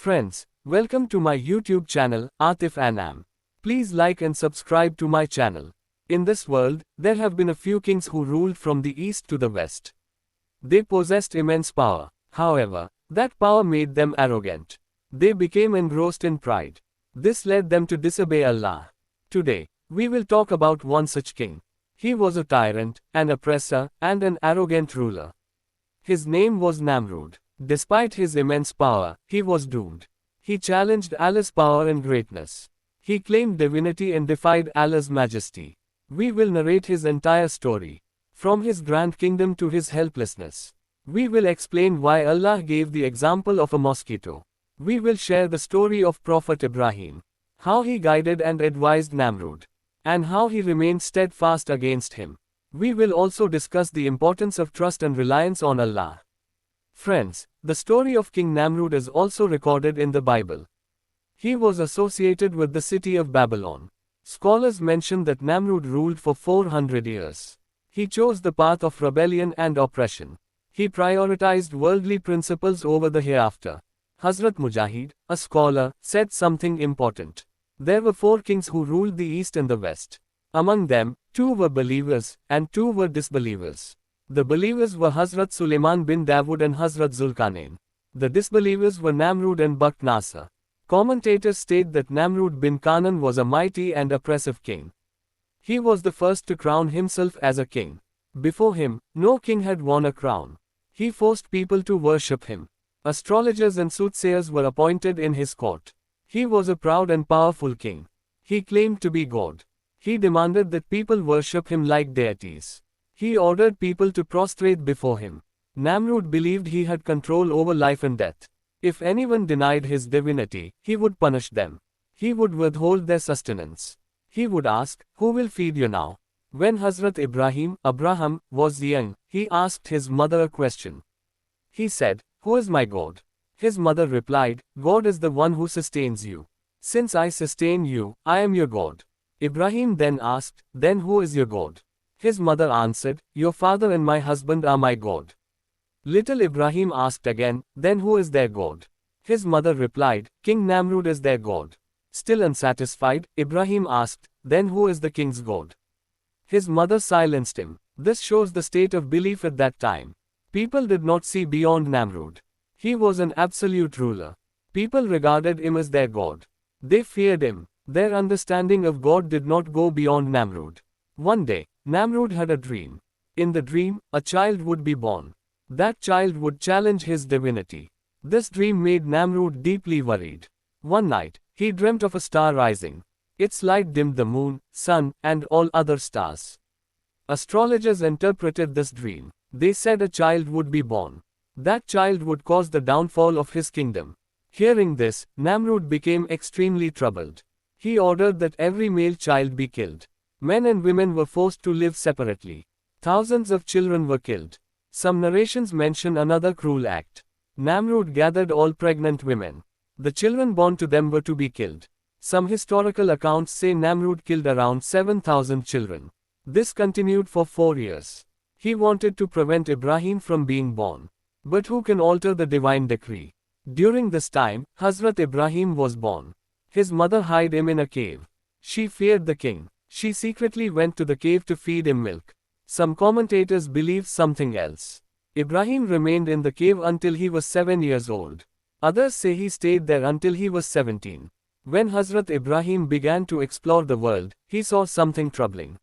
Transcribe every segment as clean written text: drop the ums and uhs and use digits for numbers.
Friends, welcome to my YouTube channel, AtifAnam. Please like and subscribe to my channel. In this world, there have been a few kings who ruled from the east to the west. They possessed immense power. However, that power made them arrogant. They became engrossed in pride. This led them to disobey Allah. Today, we will talk about one such king. He was a tyrant, an oppressor, and an arrogant ruler. His name was Namrood. Despite his immense power, he was doomed. He challenged Allah's power and greatness. He claimed divinity and defied Allah's majesty. We will narrate his entire story. From his grand kingdom to his helplessness. We will explain why Allah gave the example of a mosquito. We will share the story of Prophet Ibrahim. How he guided and advised Namrood. And how he remained steadfast against him. We will also discuss the importance of trust and reliance on Allah. Friends, the story of King Namrood is also recorded in the Bible. He was associated with the city of Babylon. Scholars mention that Namrood ruled for 400 years. He chose the path of rebellion and oppression. He prioritized worldly principles over the hereafter. Hazrat Mujahid, a scholar, said something important. There were 4 kings who ruled the east and the west. Among them, 2 were believers, and 2 were disbelievers. The believers were Hazrat Sulaiman bin Dawood and Hazrat Zulkarnain. The disbelievers were Namrood and Bakht Nasser. Commentators state that Namrood bin Kanaan was a mighty and oppressive king. He was the first to crown himself as a king. Before him, no king had worn a crown. He forced people to worship him. Astrologers and soothsayers were appointed in his court. He was a proud and powerful king. He claimed to be God. He demanded that people worship him like deities. He ordered people to prostrate before him. Namrood believed he had control over life and death. If anyone denied his divinity, he would punish them. He would withhold their sustenance. He would ask, "Who will feed you now?" When Hazrat Abraham, was young, he asked his mother a question. He said, "Who is my God?" His mother replied, "God is the one who sustains you. Since I sustain you, I am your God." Ibrahim then asked, "Then who is your God?" His mother answered, "Your father and my husband are my God." Little Ibrahim asked again, "Then who is their God?" His mother replied, "King Namrood is their God." Still unsatisfied, Ibrahim asked, "Then who is the king's God?" His mother silenced him. This shows the state of belief at that time. People did not see beyond Namrood. He was an absolute ruler. People regarded him as their God. They feared him. Their understanding of God did not go beyond Namrood. One day, Namrood had a dream. In the dream, a child would be born. That child would challenge his divinity. This dream made Namrood deeply worried. One night, he dreamt of a star rising. Its light dimmed the moon, sun, and all other stars. Astrologers interpreted this dream. They said a child would be born. That child would cause the downfall of his kingdom. Hearing this, Namrood became extremely troubled. He ordered that every male child be killed. Men and women were forced to live separately. Thousands of children were killed. Some narrations mention another cruel act. Namrood gathered all pregnant women. The children born to them were to be killed. Some historical accounts say Namrood killed around 7,000 children. This continued for 4 years. He wanted to prevent Ibrahim from being born. But who can alter the divine decree? During this time, Hazrat Ibrahim was born. His mother hid him in a cave. She feared the king. She secretly went to the cave to feed him milk. Some commentators believe something else. Ibrahim remained in the cave until he was 7 years old. Others say he stayed there until he was 17. When Hazrat Ibrahim began to explore the world, he saw something troubling.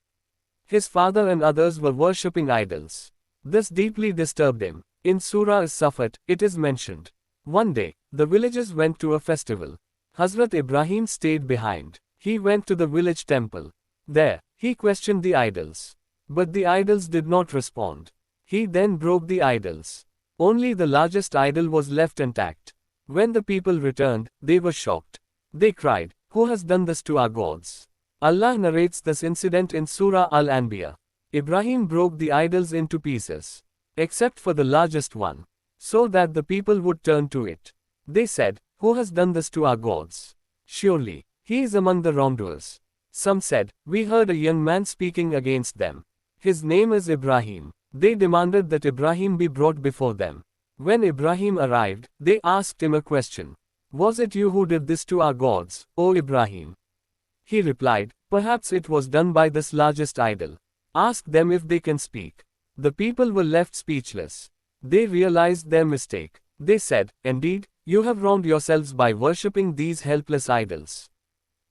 His father and others were worshipping idols. This deeply disturbed him. In Surah As-Safat, it is mentioned. One day, the villagers went to a festival. Hazrat Ibrahim stayed behind. He went to the village temple. There, he questioned the idols. But the idols did not respond. He then broke the idols. Only the largest idol was left intact. When the people returned, they were shocked. They cried, "Who has done this to our gods?" Allah narrates this incident in Surah Al-Anbiya. Ibrahim broke the idols into pieces, except for the largest one, so that the people would turn to it. They said, "Who has done this to our gods? Surely, he is among the wrongdoers." Some said, "We heard a young man speaking against them. His name is Ibrahim." They demanded that Ibrahim be brought before them. When Ibrahim arrived, they asked him a question. Was it you who did this to our gods, O Ibrahim? He replied, perhaps it was done by this largest idol. Ask them if they can speak. The people were left speechless. They realized their mistake. They said, indeed, you have wronged yourselves by worshipping these helpless idols.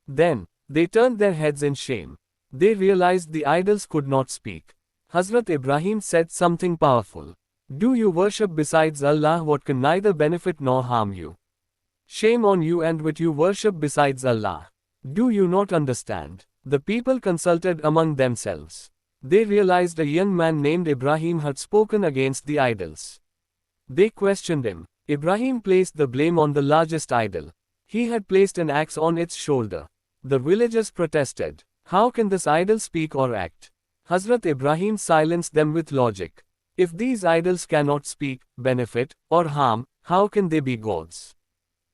Then, they turned their heads in shame. They realized the idols could not speak. Hazrat Ibrahim said something powerful. Do you worship besides Allah what can neither benefit nor harm you? Shame on you and what you worship besides Allah. Do you not understand? The people consulted among themselves. They realized a young man named Ibrahim had spoken against the idols. They questioned him. Ibrahim placed the blame on the largest idol. He had placed an axe on its shoulder. The villagers protested. How can this idol speak or act? Hazrat Ibrahim silenced them with logic. If these idols cannot speak, benefit, or harm, how can they be gods?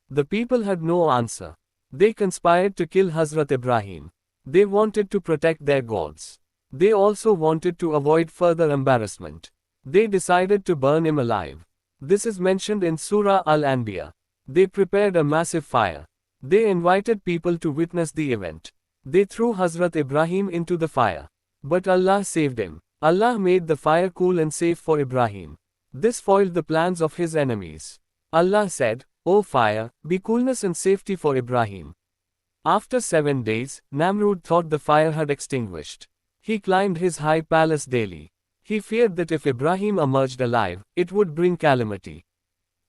The people had no answer. They conspired to kill Hazrat Ibrahim. They wanted to protect their gods. They also wanted to avoid further embarrassment. They decided to burn him alive. This is mentioned in Surah Al-Anbiya. They prepared a massive fire. They invited people to witness the event. They threw Hazrat Ibrahim into the fire. But Allah saved him. Allah made the fire cool and safe for Ibrahim. This foiled the plans of his enemies. Allah said, O fire, be coolness and safety for Ibrahim. After 7 days, Namrood thought the fire had extinguished. He climbed his high palace daily. He feared that if Ibrahim emerged alive, it would bring calamity.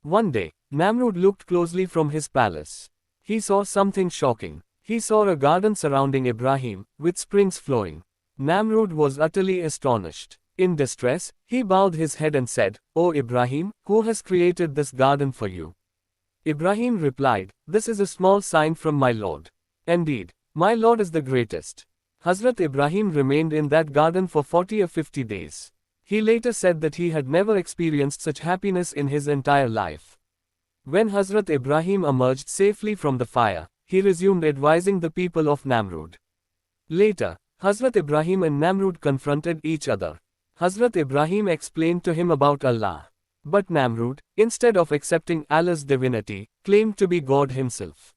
One day, Namrood looked closely from his palace. He saw something shocking. He saw a garden surrounding Ibrahim, with springs flowing. Namrood was utterly astonished. In distress, he bowed his head and said, O Ibrahim, who has created this garden for you? Ibrahim replied, this is a small sign from my Lord. Indeed, my Lord is the greatest. Hazrat Ibrahim remained in that garden for 40 or 50 days. He later said that he had never experienced such happiness in his entire life. When Hazrat Ibrahim emerged safely from the fire, he resumed advising the people of Namrood. Later, Hazrat Ibrahim and Namrood confronted each other. Hazrat Ibrahim explained to him about Allah. But Namrood, instead of accepting Allah's divinity, claimed to be God himself.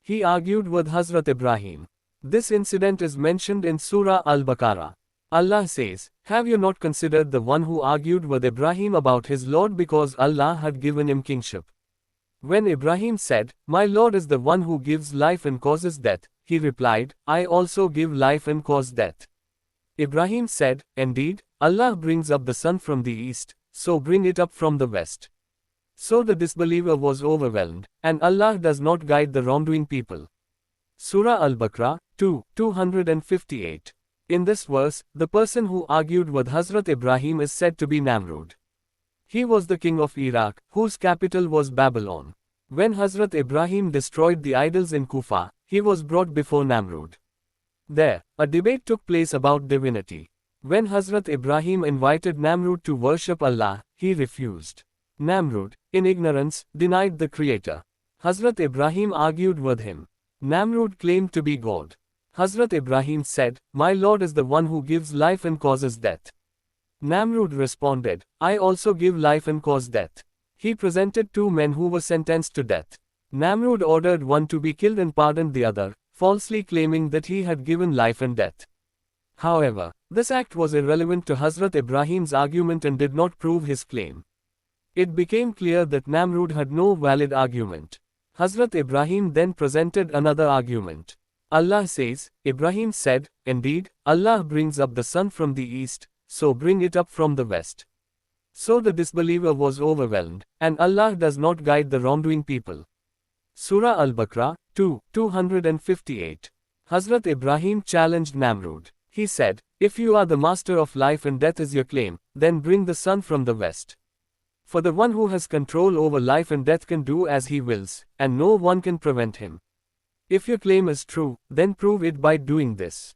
He argued with Hazrat Ibrahim. This incident is mentioned in Surah Al-Baqarah. Allah says, have you not considered the one who argued with Ibrahim about his Lord because Allah had given him kingship? When Ibrahim said, my Lord is the one who gives life and causes death, he replied, I also give life and cause death. Ibrahim said, indeed, Allah brings up the sun from the east, so bring it up from the west. So the disbeliever was overwhelmed, and Allah does not guide the wrongdoing people. Surah Al-Baqarah, 258. In this verse, the person who argued with Hazrat Ibrahim is said to be Namrood. He was the king of Iraq, whose capital was Babylon. When Hazrat Ibrahim destroyed the idols in Kufa, he was brought before Namrood. There, a debate took place about divinity. When Hazrat Ibrahim invited Namrood to worship Allah, he refused. Namrood, in ignorance, denied the Creator. Hazrat Ibrahim argued with him. Namrood claimed to be God. Hazrat Ibrahim said, my Lord is the one who gives life and causes death. Namrood responded, I also give life and cause death. He presented 2 men who were sentenced to death. Namrood ordered one to be killed and pardoned the other, falsely claiming that he had given life and death. However, this act was irrelevant to Hazrat Ibrahim's argument and did not prove his claim. It became clear that Namrood had no valid argument. Hazrat Ibrahim then presented another argument. Allah says, Ibrahim said, indeed, Allah brings up the sun from the east, so bring it up from the west. So the disbeliever was overwhelmed, and Allah does not guide the wrongdoing people. Surah Al-Baqarah, 258. Hazrat Ibrahim challenged Namrood. He said, if you are the master of life and death is your claim, then bring the sun from the west. For the one who has control over life and death can do as he wills, and no one can prevent him. If your claim is true, then prove it by doing this.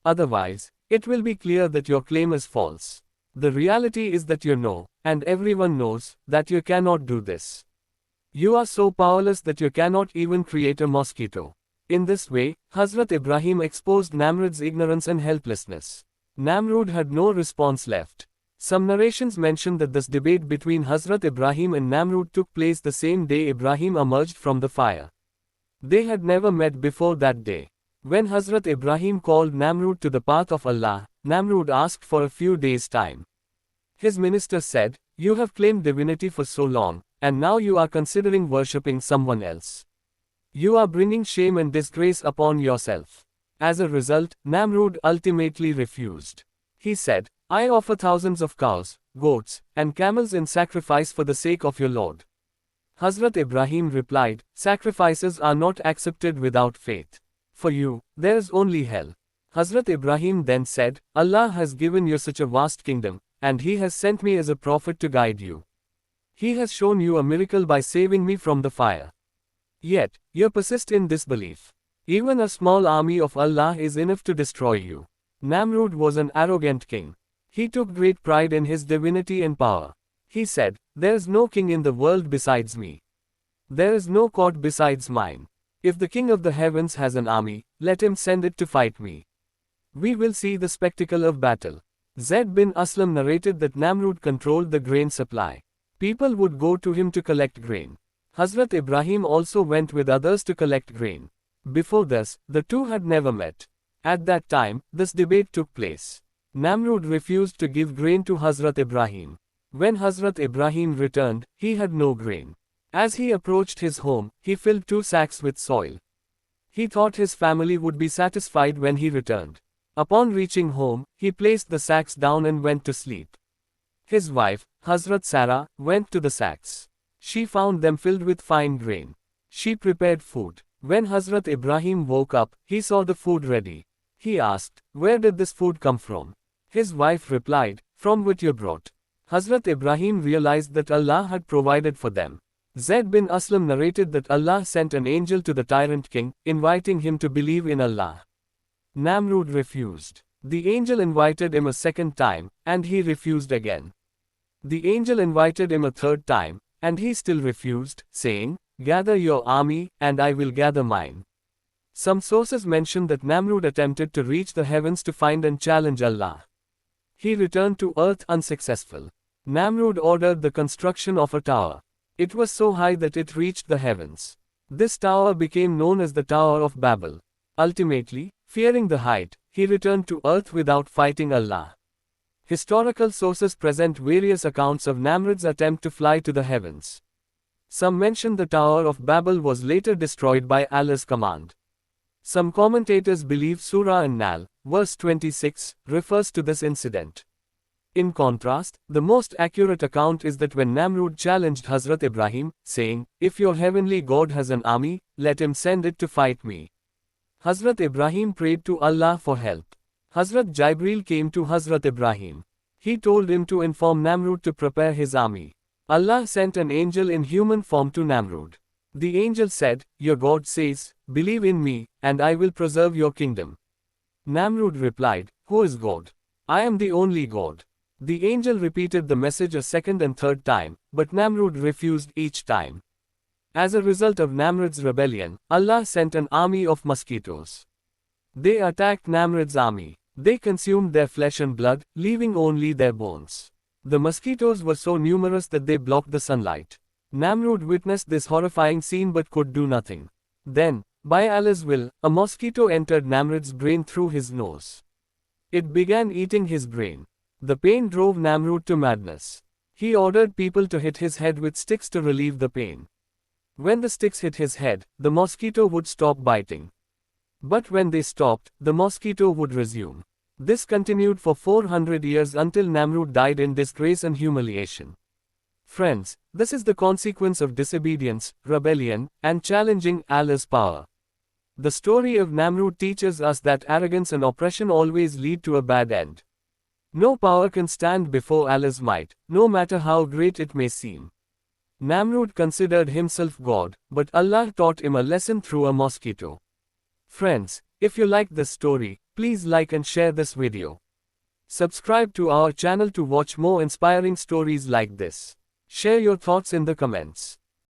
Otherwise, it will be clear that your claim is false. The reality is that you know, and everyone knows, that you cannot do this. You are so powerless that you cannot even create a mosquito. In this way, Hazrat Ibrahim exposed Namrood's ignorance and helplessness. Namrood had no response left. Some narrations mention that this debate between Hazrat Ibrahim and Namrood took place the same day Ibrahim emerged from the fire. They had never met before that day. When Hazrat Ibrahim called Namrood to the path of Allah, Namrood asked for a few days' time. His minister said, "You have claimed divinity for so long, and now you are considering worshipping someone else. You are bringing shame and disgrace upon yourself." As a result, Namrood ultimately refused. He said, "I offer thousands of cows, goats, and camels in sacrifice for the sake of your Lord." Hazrat Ibrahim replied, "Sacrifices are not accepted without faith. For you, there is only hell." Hazrat Ibrahim then said, "Allah has given you such a vast kingdom, and He has sent me as a prophet to guide you. He has shown you a miracle by saving me from the fire. Yet, you persist in disbelief. Even a small army of Allah is enough to destroy you." Namrood was an arrogant king. He took great pride in his divinity and power. He said, "There is no king in the world besides me. There is no court besides mine. If the king of the heavens has an army, let him send it to fight me. We will see the spectacle of battle." Zayd bin Aslam narrated that Namrood controlled the grain supply. People would go to him to collect grain. Hazrat Ibrahim also went with others to collect grain. Before this, the two had never met. At that time, this debate took place. Namrood refused to give grain to Hazrat Ibrahim. When Hazrat Ibrahim returned, he had no grain. As he approached his home, he filled 2 sacks with soil. He thought his family would be satisfied when he returned. Upon reaching home, he placed the sacks down and went to sleep. His wife, Hazrat Sarah, went to the sacks. She found them filled with fine grain. She prepared food. When Hazrat Ibrahim woke up, he saw the food ready. He asked, "Where did this food come from?" His wife replied, "From what you brought." Hazrat Ibrahim realized that Allah had provided for them. Zayd bin Aslam narrated that Allah sent an angel to the tyrant king, inviting him to believe in Allah. Namrood refused. The angel invited him a second time, and he refused again. The angel invited him a third time, and he still refused, saying, "Gather your army, and I will gather mine." Some sources mention that Namrood attempted to reach the heavens to find and challenge Allah. He returned to earth unsuccessful. Namrood ordered the construction of a tower. It was so high that it reached the heavens. This tower became known as the Tower of Babel. Ultimately, fearing the height, he returned to earth without fighting Allah. Historical sources present various accounts of Namrud's attempt to fly to the heavens. Some mention the Tower of Babel was later destroyed by Allah's command. Some commentators believe Surah An-Nahl, verse 26, refers to this incident. In contrast, the most accurate account is that when Namrood challenged Hazrat Ibrahim, saying, "If your heavenly God has an army, let him send it to fight me." Hazrat Ibrahim prayed to Allah for help. Hazrat Jibreel came to Hazrat Ibrahim. He told him to inform Namrood to prepare his army. Allah sent an angel in human form to Namrood. The angel said, "Your God says, believe in me, and I will preserve your kingdom." Namrood replied, "Who is God? I am the only God." The angel repeated the message a second and third time, but Namrood refused each time. As a result of Namrud's rebellion, Allah sent an army of mosquitoes. They attacked Namrud's army. They consumed their flesh and blood, leaving only their bones. The mosquitoes were so numerous that they blocked the sunlight. Namrood witnessed this horrifying scene but could do nothing. Then, by Allah's will, a mosquito entered Namrud's brain through his nose. It began eating his brain. The pain drove Namrood to madness. He ordered people to hit his head with sticks to relieve the pain. When the sticks hit his head, the mosquito would stop biting. But when they stopped, the mosquito would resume. This continued for 400 years until Namrood died in disgrace and humiliation. Friends, this is the consequence of disobedience, rebellion, and challenging Allah's power. The story of Namrood teaches us that arrogance and oppression always lead to a bad end. No power can stand before Allah's might, no matter how great it may seem. Namrood considered himself God, but Allah taught him a lesson through a mosquito. Friends, if you like this story, please like and share this video. Subscribe to our channel to watch more inspiring stories like this. Share your thoughts in the comments.